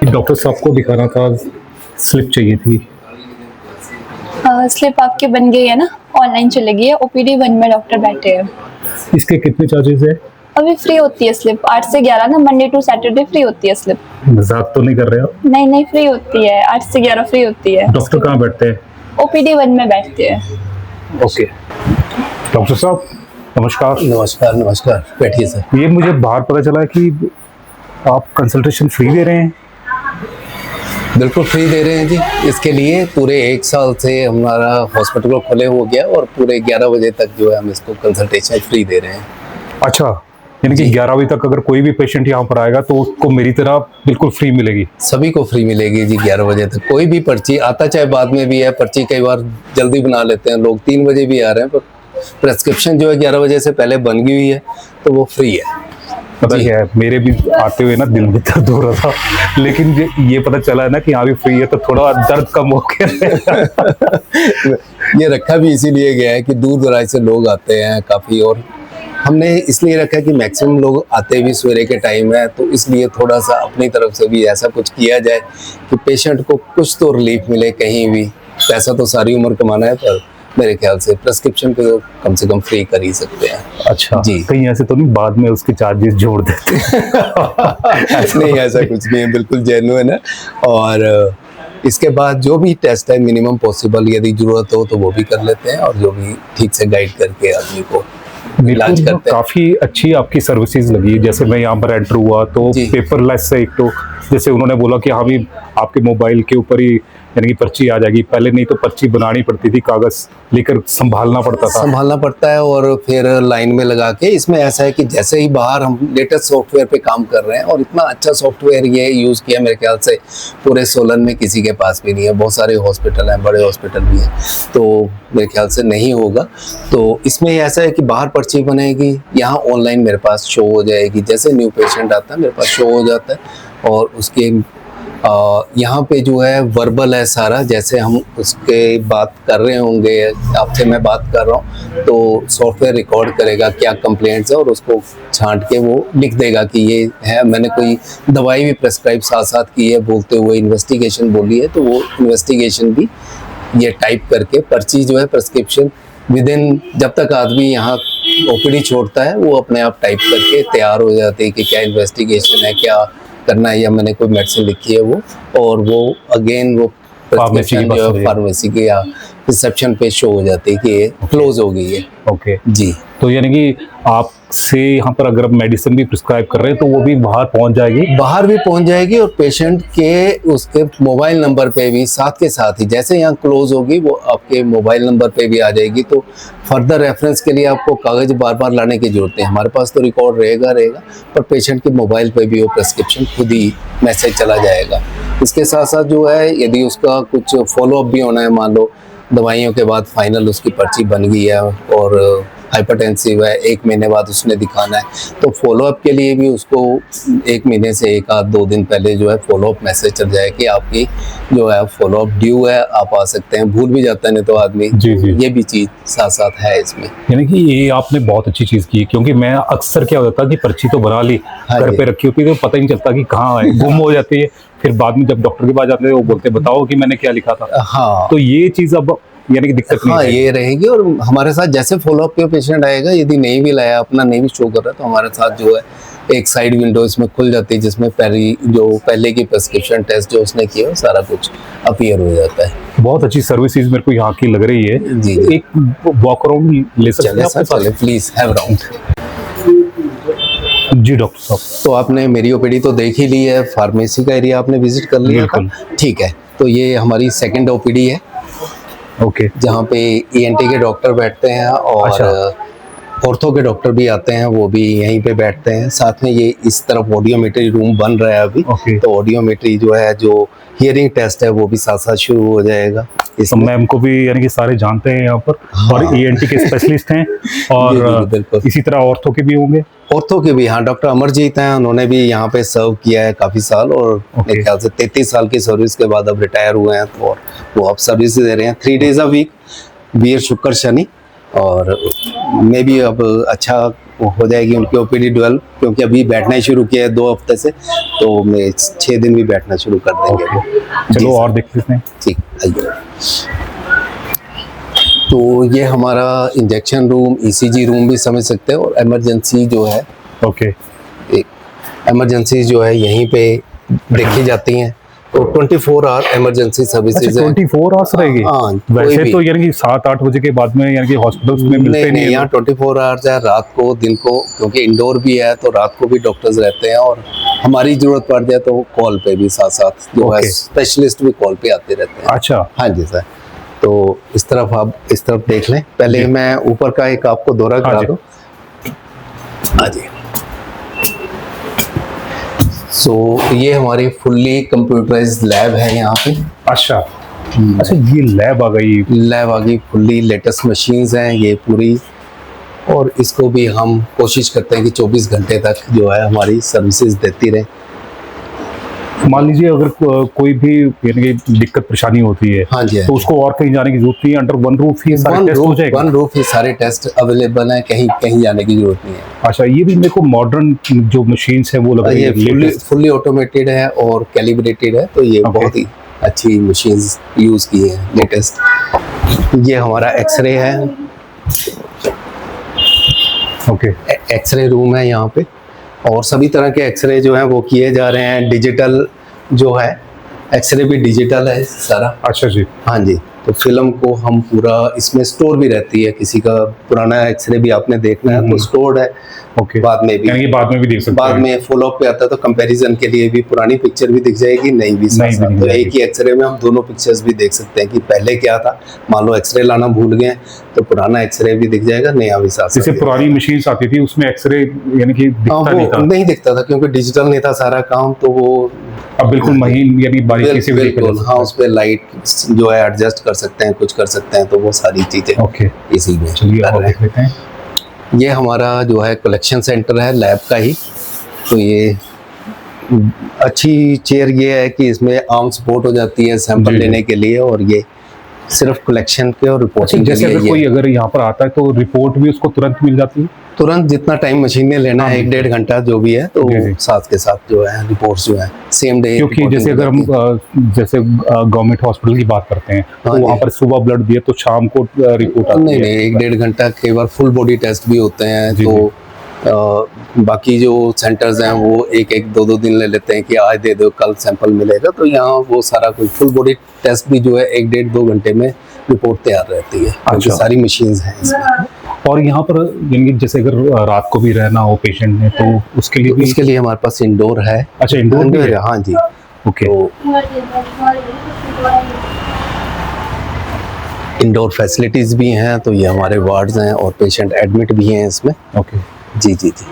Doctor साहब को दिखाना था, स्लिप चाहिए थी। स्लिप आपकी बन गई है ना, ऑनलाइन चली गई है। ओपीडी 1 में डॉक्टर बैठे हैं। इसके कितने चार्जेस है? अभी फ्री होती है स्लिप 8 से 11 ना, मंडे टू सैटरडे फ्री होती है स्लिप। मजाक तो नहीं कर रहे आप? नहीं नहीं, फ्री होती है, 8 से 11 फ्री होती है। डॉक्टर कहाँ बैठते हैं? ओपीडी 1 में बैठते हैं। ओके। डॉक्टर साहब नमस्कार। नमस्कार नमस्कार, बैठिए सर। ये मुझे बाहर पता चला है कि आप कंसल्टेशन फ्री दे रहे हैं। बिल्कुल फ्री दे रहे हैं जी। इसके लिए पूरे 1 साल से हमारा हॉस्पिटल को खुले हो गया और पूरे 11 बजे तक जो है हम इसको कंसल्टेशन फ्री दे रहे हैं। अच्छा, यानी कि 11 बजे तक अगर कोई भी पेशेंट यहाँ पर आएगा तो उसको मेरी तरह बिल्कुल फ्री मिलेगी? सभी को फ्री मिलेगी जी 11 बजे तक। कोई भी पर्ची आता चाहे बाद में भी है, पर्ची कई बार जल्दी बना लेते हैं लोग, 3 बजे भी आ रहे हैं, पर प्रेस्क्रिप्शन जो है 11 बजे से पहले बन गई हुई है तो वो फ्री है। पता क्या है, मेरे भी आते हुए ना दिल में दर्द हो रहा था, लेकिन ये पता चला है ना कि यहाँ भी फ्री है तो थोड़ा दर्द कम हो गया। ये रखा भी इसीलिए गया है कि दूर दराज से लोग आते हैं काफ़ी, और हमने इसलिए रखा कि मैक्सिमम लोग आते भी सवेरे के टाइम है, तो इसलिए थोड़ा सा अपनी तरफ से भी ऐसा कुछ किया जाए कि पेशेंट को कुछ तो रिलीफ मिले कहीं भी। पैसा तो सारी उम्र कमाना है, पर मेरे ख्याल से प्रेस्क्रिप्शन पे तो कम से कम फ्री कर ही सकते हैं। अच्छा जी। कहीं ऐसे तो नहीं बाद में उसके चार्जेस जोड़ देते? नहीं, ऐसा कुछ नहीं है, बिल्कुल जेन्युइन है। और इसके बाद जो भी टेस्ट है मिनिमम पॉसिबल, यदि जरूरत हो तो वो भी कर लेते हैं, और जो भी ठीक से गाइड करके आदमी को इलाज करते हैं। काफी अच्छी आपकी सर्विसेज लगी। जैसे मैं यहाँ पर एंटर हुआ तो पेपरलेस से, एक तो जैसे उन्होंने बोला कि हाँ भी आपके मोबाइल के ऊपर ही यानी कि पर्ची आ जाएगी। पहले नहीं तो पर्ची बनानी पड़ती थी, कागज लेकर संभालना पड़ता है और फिर लाइन में लगा के। इसमें ऐसा है कि जैसे ही बाहर हम लेटेस्ट सॉफ्टवेयर पे काम कर रहे हैं, और इतना अच्छा सॉफ्टवेयर ये यूज़ किया मेरे ख्याल से पूरे सोलन में किसी के पास भी नहीं है। बहुत सारे हॉस्पिटल हैं, बड़े हॉस्पिटल भी हैं, तो मेरे ख्याल से नहीं होगा। तो इसमें ऐसा है कि बाहर पर्ची बनेगी, यहाँ ऑनलाइन मेरे पास शो हो जाएगी। जैसे न्यू पेशेंट आता है मेरे पास शो हो जाता है, और उसके यहाँ पे जो है वर्बल है सारा, जैसे हम उसके बात कर रहे होंगे, आपसे मैं बात कर रहा हूँ तो सॉफ्टवेयर रिकॉर्ड करेगा क्या कंप्लेंट्स है, और उसको छांट के वो लिख देगा कि ये है। मैंने कोई दवाई भी प्रेस्क्राइब साथ साथ की है, बोलते हुए इन्वेस्टिगेशन बोली है, तो वो इन्वेस्टिगेशन भी ये टाइप करके पर्ची जो है प्रेस्क्रिप्शन विदिन, जब तक आदमी यहाँ ओपीडी छोड़ता है वो अपने आप टाइप करके तैयार हो जाती है कि क्या इन्वेस्टिगेशन है, क्या करना है, या मैंने कोई मेडिसिन लिखी है वो, और वो अगेन वो प्रेस्क्रिप्शन जो है फार्मेसी के या रिसेप्शन पे शो हो जाती है कि ये क्लोज हो गई है। ओके जी। तो यानी कि आपसे यहाँ पर अगर मेडिसिन भी प्रिस्क्राइब कर रहे हैं तो वो भी बाहर पहुँच जाएगी? बाहर भी पहुँच जाएगी, और पेशेंट के उसके मोबाइल नंबर पे भी साथ के साथ ही, जैसे यहाँ क्लोज होगी वो आपके मोबाइल नंबर पे भी आ जाएगी। तो फर्दर रेफरेंस के लिए आपको कागज बार बार लाने की जरूरत है, हमारे पास तो रिकॉर्ड रहेगा पर पेशेंट के मोबाइल पे भी वो प्रेस्क्रिप्शन खुद ही मैसेज चला जाएगा। इसके साथ साथ जो है यदि उसका कुछ फॉलोअप भी होना है, मान लो दवाइयों के बाद फाइनल उसकी पर्ची बन गई है और हाइपरटेंसिव है, 1 महीने बाद उसने दिखाना है, तो फॉलोअप के लिए भी उसको 1 महीने से 1 आध 2 दिन पहले जो है फॉलोअप मैसेज चल जाए कि आपकी जो है फॉलोअप ड्यू है, आप आ सकते हैं। भूल भी जाता है नहीं तो आदमी। जी। ये भी चीज़ साथ साथ है इसमें। यानी कि ये आपने बहुत अच्छी चीज़ की, क्योंकि मैं अक्सर क्या होता कि पर्ची तो बना ली, घर पे रखी होती है तो पता ही नहीं चलता कि कहाँ है, गुम हो जाती है। फिर बाद में जब डॉक्टर के पास जाते हैं वो बोलते बताओ कि मैंने क्या लिखा था। हाँ, तो ये चीज़ अब यानी कि दिक्कत नहीं है। ये रहेगी। और हमारे साथ जैसे फॉलोअप पे पेशेंट आएगा, यदि नहीं भी लाया, अपना नहीं भी शो कर रहा, तो हमारे साथ जो है एक साइड विंडो इसमें खुल जाती है, जिसमें पहले की प्रेस्क्रिप्शन टेस्ट जो उसने किया सारा कुछ अपीयर हो जाता है। बहुत अच्छी सर्विसेज मेरे को यहाँ की लग रही है। जी। एक वॉक अराउंड ले सकते हैं? Please have round. जी डॉक्टर साहब। तो आपने मेरी ओपीडी तो देख ही ली है, फार्मेसी का एरिया आपने विजिट कर लिया था, ठीक है। तो ये हमारी सेकंड ओपीडी है। ओके। जहाँ पे ईएनटी के डॉक्टर बैठते हैं, और ऑर्थो के डॉक्टर भी आते हैं, वो भी यहीं पे बैठते हैं। साथ में ये इस तरफ ऑडियोमेट्री रूम बन रहा है अभी। तो ऑडियोमेट्री जो है, जो हियरिंग टेस्ट है, वो भी साथ साथ शुरू हो जाएगा। तो मैम को भी यानी कि सारे जानते हैं यहाँ पर। हाँ। और ईएनटी के स्पेशलिस्ट हैं, और इसी तरह ऑर्थो के भी होंगे। ऑर्थो के भी, हाँ, डॉक्टर अमरजीत हैं, उन्होंने भी यहाँ पे सर्व किया है काफ़ी साल, और मेरे ख्याल से 33 साल की सर्विस के बाद अब रिटायर हुए हैं, तो वो अब सर्विस दे रहे हैं 3 डेज अ वीक, वीर शुक्र शनि। और मैं भी अब अच्छा हो जाएगी उनकी ओपीडी 12, क्योंकि अभी बैठना ही शुरू किया है 2 हफ्ते से, तो मैं 6 दिन भी बैठना शुरू कर देंगे वो। जी चलो सर। और देख लेते हैं। ठीक, आइए। तो ये हमारा इंजेक्शन रूम, ईसीजी रूम भी समझ सकते हैं, और इमरजेंसी जो है, ओके, इमरजेंसी जो है यहीं पे देखी जाती हैं। तो 24 आवर इमरजेंसी सर्विसेज अच्छा है। 24 आवर्स रहेगी? हाँ, वैसे कोई तो भी। यानी कि 7-8 बजे के बाद में यानी कि हॉस्पिटल्स में मिलते नहीं नहीं है। यहाँ 24 आवर्स है, रात को, दिन को, क्योंकि इंडोर भी है तो रात को भी डॉक्टर्स रहते हैं, और हमारी जरूरत पड़ जाए तो कॉल पे भी साथ साथ जो है Okay. स्पेशलिस्ट भी कॉल पे आते रहते हैं। अच्छा, हाँ जी सर। तो इस तरफ आप इस तरफ देख लें, पहले जी। मैं ऊपर का एक आपको दौरा हाँ करा जी। दूं। हाँ जी। सो ये हमारी फुल्ली कंप्यूटराइज्ड लैब है यहाँ पे। अच्छा, अच्छा ये लैब आ गई। लैब आ गई, फुल्ली लेटेस्ट मशीन्स हैं ये पूरी, और इसको भी हम कोशिश करते हैं कि 24 घंटे तक जो है हमारी सर्विसेज देती रहे। मान लीजिए अगर कोई भी यानी कि दिक्कत परेशानी होती है, हाँ जी, हाँ तो जी। उसको और कहीं जाने की जरूरत नहीं है, अंडर वन रूफ ही सारे टेस्ट हो जाएंगे। वन रूफ ये सारे टेस्ट अवेलेबल हैं, कहीं कहीं जाने की जरूरत नहीं है। अच्छा, ये भी मेरे को मॉडर्न जो मशीन्स है वो लग रही ये है। फुल्ली ऑटोमेटेड है और कैलिब्रेटेड है, तो ये Okay. बहुत ही अच्छी मशीन्स यूज की हैं लेटेस्ट। ये हमारा एक्सरे है, ओके, एक्सरे रूम है यहाँ पे, और सभी तरह के एक्सरे जो हैं वो किए जा रहे हैं। डिजिटल जो है एक्सरे भी डिजिटल है सारा। अच्छा जी, हाँ जी। तो फिल्म को हम पूरा इसमें स्टोर भी रहती है, किसी का पुराना एक्सरे भी आपने देखना है तो स्टोर्ड है। ओके, बाद में भी, यानी कि बाद में भी देख सकते बाद हैं। में फॉलोअप पे आता है तो कंपैरिजन के लिए भी पुरानी पिक्चर भी दिख जाएगी, नई भी साथ साथ। दिख तो जाएगी। एक ही एक्सरे में हम दोनों पिक्चर्स भी देख सकते हैं कि पहले क्या था। मान लो एक्सरे लाना भूल गए तो पुराना एक्सरे भी दिख जाएगा, नया भी साथ साथ जैसे दिख पुरानी मशीन्स आती थी उसमें एक्सरे यानी कि हाँ, दिखता नहीं वो था, नहीं दिखता था क्योंकि डिजिटल नहीं था सारा काम, तो वो अब बिल्कुल महीन यानी बारीकी से भी देखा जा बिल्कुल, सकता हाँ, है। उस पे लाइट जो है एडजस्ट कर सकते हैं, कुछ कर सकते हैं, तो वो सारी चीजें ओके, इसी में चलिए कर और रहे देख लेते हैं। हैं। ये हमारा जो है कलेक्शन सेंटर है लैब का ही। तो ये अच्छी चेयर ये है कि इसमें आर्म सपोर्ट हो जाती है सैंपल जी, जी। लेने के लिए, और ये सिर्फ कलेक्शन के और अच्छा, रिपोर्टिंग के जैसे लिए अगर ये कोई अगर यहाँ पर आता है तो रिपोर्ट भी उसको तुरंत मिल जाती है? तुरंत जितना टाइम मशीन में लेना है, 1-1.5 घंटा जो भी है, तो जी, जी। साथ के साथ जो है रिपोर्ट्स जो है सेम डे। क्योंकि जैसे अगर हम जैसे गवर्नमेंट हॉस्पिटल की बात करते हैं तो हाँ जी। वहाँ पर सुबह ब्लड दिए तो शाम को रिपोर्ट आती नहीं है। नहीं, 1-1.5 घंटा, कई बार फुल बॉडी टेस्ट भी होते हैं। जी, तो बाकी जो सेंटर्स हैं वो 1-1, 2-2 दिन ले लेते हैं कि आज दे दो कल सैंपल मिलेगा, तो यहाँ वो सारा कुछ फुल बॉडी टेस्ट भी जो है 1-1.5-2 घंटे में रिपोर्ट तैयार रहती है, क्योंकि अच्छा। सारी मशीन्स हैं इसमें। और यहाँ पर यानी कि जैसे अगर रात को भी रहना हो पेशेंट ने तो उसके लिए भी? इसके लिए हमारे पास इंडोर है। अच्छा, इंडोर भी है? हाँ जी। ओके, तो इंडोर फैसिलिटीज भी हैं, तो ये हमारे वार्ड्स हैं और पेशेंट एडमिट भी हैं इसमें। ओके, जी जी जी।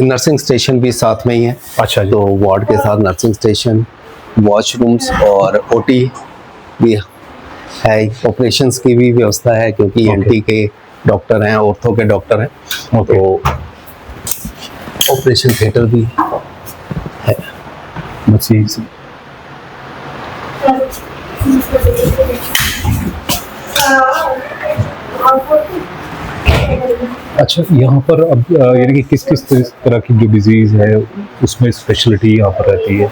नर्सिंग स्टेशन भी साथ में ही है। अच्छा जी, तो वार्ड के साथ नर्सिंग स्टेशन, वॉशरूम्स और ओटी भी है। ऑपरेशंस की भी व्यवस्था है, क्योंकि Okay. एनटी के डॉक्टर हैं, ऑर्थो के डॉक्टर हैं। ओके, तो ऑपरेशन थिएटर भी है। बस यही। अच्छा, यहाँ पर अब यानी कि किस किस तरह की जो डिजीज है उसमें स्पेशलिटी यहाँ पर रहती है?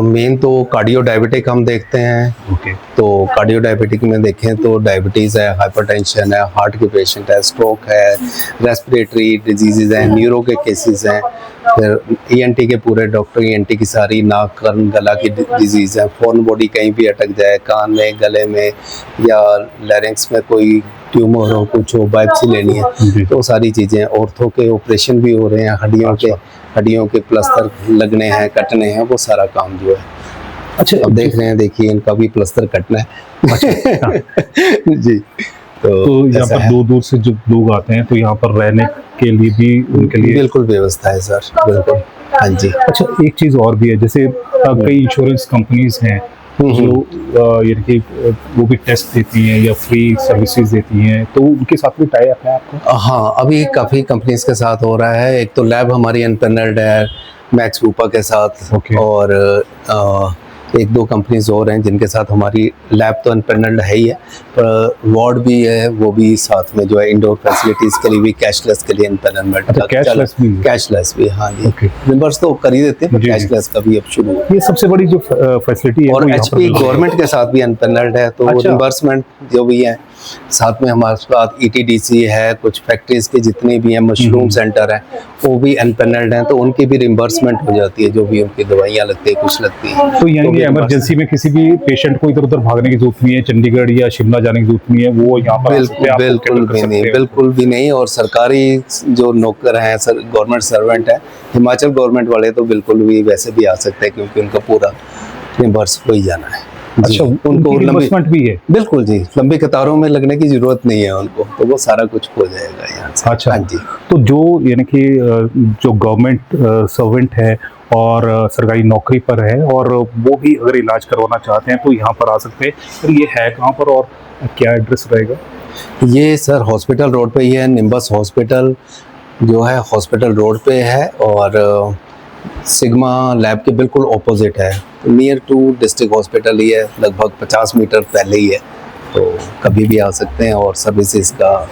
मेन तो कार्डियो डायबिटिक हम देखते हैं। ओके, तो कार्डियो डायबिटिक में देखें तो डायबिटीज़ है, हाइपरटेंशन है, हार्ट के पेशेंट है, स्ट्रोक है, रेस्पिरेटरी डिजीज़ हैं, न्यूरो के केसेस हैं। फिर ईएनटी के पूरे डॉक्टर, ईएनटी की सारी नाक कान गला की डिजीज़ है। फॉरेन बॉडी कहीं भी अटक जाए, कान में, गले में या लैरिंक्स में कोई ट्यूमर हो, कुछ हो, बायोप्सी लेनी जी। है, तो सारी चीज़ें। ऑर्थो के ऑपरेशन भी हो रहे हैं, हड्डियों के प्लास्टर लगने हैं, कटने हैं, वो सारा काम जो है। अच्छा, अब देख रहे हैं, देखिए इनका भी प्लास्टर कटना है। जी। तो यहाँ ऐसा पर है। दूर दूर से जो लोग आते हैं तो यहाँ पर रहने के लिए भी उनके लिए? बिल्कुल व्यवस्था है सर, बिल्कुल। हाँ जी। अच्छा, एक चीज़ और भी है, जैसे कई इंश्योरेंस कंपनीज हैं जो यानी कि वो भी टेस्ट देती हैं या फ्री सर्विसेज देती हैं, तो उनके साथ भी टाई अप है आपका? हाँ, अभी काफ़ी कंपनीज के साथ हो रहा है। एक तो लैब हमारी अनपेनल्ड है मैक्स बूपा के साथ। Okay. और एक दो कंपनीज और हैं जिनके साथ हमारी लैब तो अनपैनल्ड है ही है, पर वार्ड भी है, वो भी साथ में जो है इंडोर फैसिलिटीज के लिए भी कैशलेस के लिए अनपैनल्ड। अच्छा, कैशलेस भी हाँ जी, Okay. रिम्बर्स तो कर ही देते हैं, जी, कैशलेस का भी अब शुरू ये सबसे बड़ी जो फैसिलिटी है और वो यहाँ पर HP मिल रही है। गवर्नमेंट के साथ भी अनपैनल्ड है, तो अच्छा। रिम्बर्समेंट जो भी है साथ में हमारे पास ETDC है, कुछ फैक्ट्रीज के जितने भी हैं मशरूम सेंटर है वो भी अनपैनल्ड हैं, तो उनकी भी रिम्बर्समेंट हो जाती है, जो भी उनकी दवाइयाँ लगती है कुछ लगती है। तो यानी कि भी इमरजेंसी में किसी भी पेशेंट को इधर उधर भागने की जरूरत नहीं है, चंडीगढ़ या शिमला जाने की जरूरत नहीं है, वो यहाँ पर आ सकते हैं, आपको बिल्कुल कैटर कर भी सकते नहीं, हैं। बिल्कुल भी नहीं। और सरकारी जो नौकर हैं, गवर्नमेंट सर्वेंट है, हिमाचल गवर्नमेंट वाले तो बिल्कुल भी वैसे भी आ सकते हैं, क्योंकि उनका पूरा रिम्बर्स हो ही जाना है। अच्छा, उनको रिम्बर्समेंट भी है? बिल्कुल जी, लंबी कतारों में लगने की जरूरत नहीं है उनको, तो वो सारा कुछ हो जाएगा यहाँ से। अच्छा हाँ जी। तो जो यानी कि जो गवर्नमेंट सर्वेंट है और सरकारी नौकरी पर है और वो भी अगर इलाज करवाना चाहते हैं तो यहाँ पर आ सकते हैं। तो ये है कहाँ पर और क्या एड्रेस रहेगा? ये सर हॉस्पिटल रोड पे ही है, निम्बस हॉस्पिटल जो है हॉस्पिटल रोड पे है, और सिग्मा लैब के बिल्कुल ऑपोजिट है, नियर टू डिस्ट्रिक्ट हॉस्पिटल ही है, लगभग 50 मीटर पहले ही है, तो कभी भी आ सकते हैं और सर्विसेज का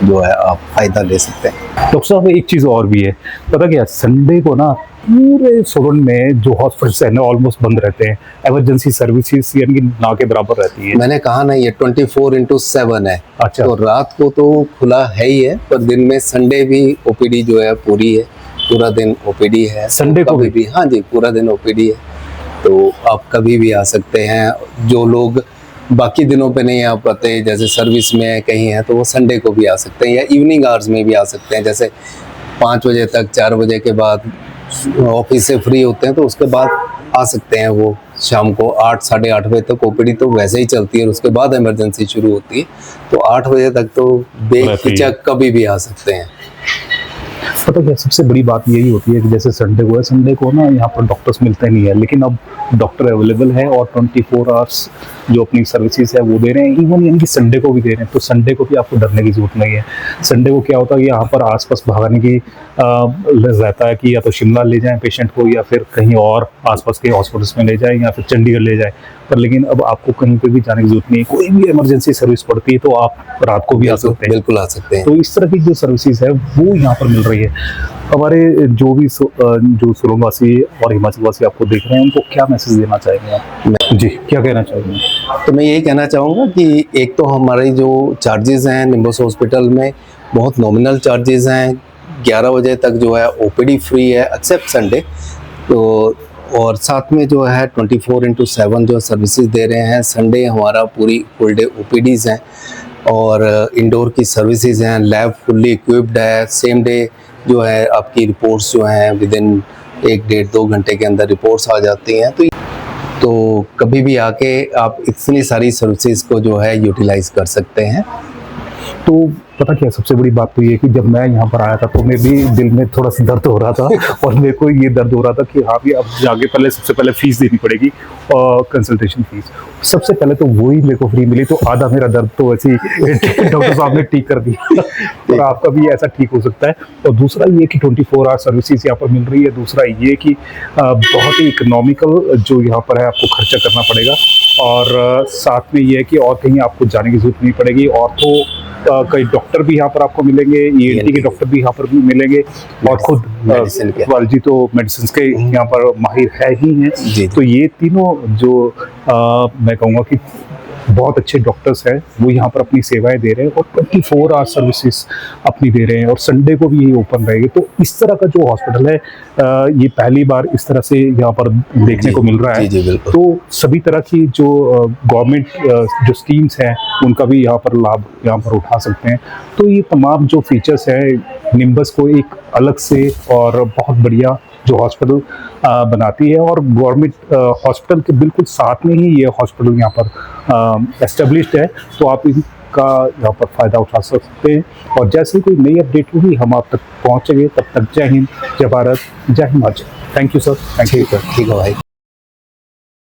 जो है आप फायदा ले सकते हैं। डॉक्टर साहब एक चीज़ और भी है, पता क्या, संडे को ना पूरे सोलन में जो हॉस्पिटल्स है ना ऑलमोस्ट बंद रहते हैं, इमरजेंसी सर्विसेज यानी कि ना के बराबर रहती है। मैंने कहा ना ये 24/7 है। अच्छा। तो रात को तो खुला है ही है, पर दिन में संडे भी OPD जो है पूरी है, पूरा दिन OPD है। संडे को भी? हाँ जी, पूरा दिन OPD है, तो आप कभी भी आ सकते हैं। जो लोग बाकी दिनों पे नहीं आ पाते, जैसे सर्विस में कहीं हैं, तो वो संडे को भी आ सकते हैं, या इवनिंग आवर्स में भी आ सकते हैं, जैसे 5 बजे तक, 4 बजे के बाद ऑफिस से फ्री होते हैं, तो उसके बाद आ सकते हैं। वो शाम को 8 साढ़े 8 बजे तक OPD तो वैसे ही चलती है, और उसके बाद इमरजेंसी शुरू होती है, तो 8 बजे तक तो बेहिचक कभी भी आ सकते हैं। पता क्या सबसे बड़ी बात यही होती है कि जैसे संडे को ना यहाँ पर डॉक्टर्स मिलते नहीं है, लेकिन अब डॉक्टर अवेलेबल है और 24 आवर्स जो अपनी सर्विसेज है वो दे रहे हैं, इवन यानी कि संडे को भी दे रहे हैं। तो संडे को भी आपको डरने की जरूरत नहीं है। संडे को क्या होता है कि यहाँ पर आसपास भागने की रहता है कि या तो शिमला ले जाएं पेशेंट को, या फिर कहीं और आसपास के हॉस्पिटल्स में ले जाएं, या फिर चंडीगढ़ ले जाएं। पर लेकिन अब आपको कहीं पे भी जाने की जरूरत नहीं है, कोई भी इमरजेंसी सर्विस पड़ती है तो आप रात को भी आ सकते हैं। बिल्कुल आ सकते हैं। तो इस तरह की जो सर्विसेज है वो यहाँ पर मिल रही है। हमारे जो भी जो सोलनवासी और हिमाचल वासी आपको देख रहे हैं, उनको क्या मैसेज देना चाहेंगे आप? जी, क्या कहना चाहेंगे? तो मैं यही कहना चाहूँगा कि एक तो हमारे जो चार्जेस हैं निम्बस हॉस्पिटल में बहुत नॉमिनल चार्जेस हैं। 11 बजे तक जो है OPD फ्री है एक्सेप्ट संडे, तो और साथ में जो है 24/7 जो सर्विसेज दे रहे हैं। संडे हमारा पूरी फुल डे OPDs हैं, और इंडोर की सर्विसेज हैं, लैब फुल्ली इक्विप्ड है। सेम डे जो है आपकी रिपोर्ट्स जो हैं विद इन 1-1.5-2 घंटे के अंदर रिपोर्ट्स आ जाती हैं। तो कभी भी आके आप इतनी सारी सर्विसेज को जो है यूटिलाइज कर सकते हैं। तो पता क्या सबसे बड़ी बात तो ये कि जब मैं यहाँ पर आया था तो मैं भी दिल में थोड़ा सा दर्द हो रहा था, और मेरे को ये दर्द हो रहा था कि हाँ भी अब जाके सबसे पहले फीस देनी पड़ेगी, और कंसल्टेशन फीस सबसे पहले तो वही मेरे को फ्री मिली, तो आधा मेरा दर्द तो वैसे ही डॉक्टर साहब ने ठीक कर दिया। और आपका भी ऐसा ठीक हो सकता है। और दूसरा ये कि 24 आवर सर्विसेज यहाँ पर मिल रही है। दूसरा ये कि बहुत ही इकोनॉमिकल जो यहाँ पर है आपको खर्चा करना पड़ेगा, और साथ में ये है कि और कहीं आपको जाने की जरूरत नहीं पड़ेगी। और तो कई डॉक्टर भी यहाँ पर आपको मिलेंगे, ENT के डॉक्टर भी यहाँ पर भी मिलेंगे, और खुद जी तो मेडिसिन के यहाँ पर माहिर है ही हैं। तो ये तीनों जो मैं कहूँगा कि बहुत अच्छे डॉक्टर्स हैं वो यहाँ पर अपनी सेवाएं दे रहे हैं, और 24 आवर सर्विसेज अपनी दे रहे हैं, और संडे को भी ये ओपन रहेगी। तो इस तरह का जो हॉस्पिटल है ये पहली बार इस तरह से यहाँ पर देखने को मिल रहा है। तो सभी तरह की जो गवर्नमेंट जो स्कीम्स हैं उनका भी यहाँ पर लाभ यहाँ पर उठा सकते हैं। तो ये तमाम जो फीचर्स हैं निम्बस को एक अलग से और बहुत बढ़िया जो हॉस्पिटल बनाती है, और गवर्नमेंट हॉस्पिटल के बिल्कुल साथ में ही ये हॉस्पिटल यहाँ पर एस्टेब्लिश्ड है। तो आप इनका यहाँ पर फ़ायदा उठा सकते हैं, और जैसे ही कोई नई अपडेट होगी हम आप तक पहुँचेंगे। तब तक जय हिंद, जय भारत, जय हिमाचल। Thank you sir. ठीक है भाई।